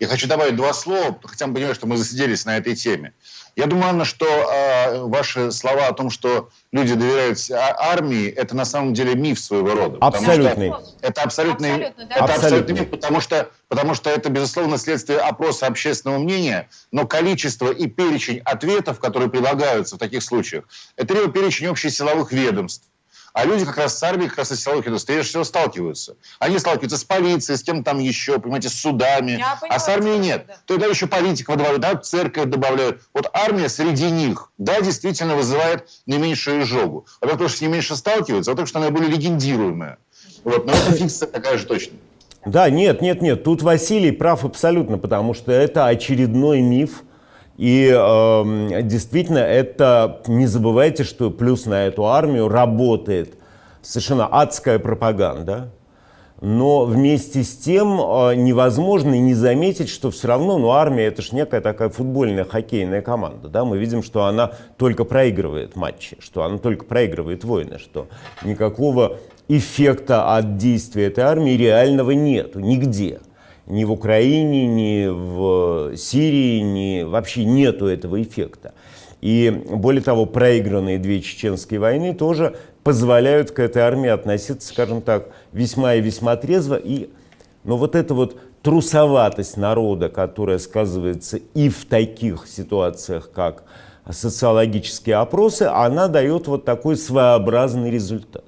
Я хочу добавить два слова, хотя мы понимаем, что мы засиделись на этой теме. Я думаю, Анна, что ваши слова о том, что люди доверяют армии, это на самом деле миф своего рода. Абсолютный. Это абсолютный миф, потому что это, безусловно, следствие опроса общественного мнения, но количество и перечень ответов, которые предлагаются в таких случаях, это либо перечень общесиловых ведомств. А люди как раз с армией, как раз с силовых ведомств, прежде всего сталкиваются. Они сталкиваются с полицией, с кем там еще, понимаете, с судами. А с армией нет. Да. Тогда еще политиков добавляют, да, церковь добавляют. Вот армия среди них, да, действительно вызывает наименьшую изжогу. Во-первых, потому что с ней меньше сталкиваются, а потому что она более легендируемая. Вот, но это фикция такая же точно. Да, нет. Тут Василий прав абсолютно, потому что это очередной миф. И действительно, это, не забывайте, что плюс на эту армию работает совершенно адская пропаганда. Но вместе с тем невозможно не заметить, что все равно, армия — это же некая такая футбольная, хоккейная команда. Да? Мы видим, что она только проигрывает матчи, что она только проигрывает войны, что никакого эффекта от действия этой армии реального нету нигде. Ни в Украине, ни в Сирии, вообще нету этого эффекта. И более того, проигранные две чеченские войны тоже позволяют к этой армии относиться, скажем так, весьма и весьма трезво. Но вот эта вот трусоватость народа, которая сказывается и в таких ситуациях, как социологические опросы, она дает вот такой своеобразный результат.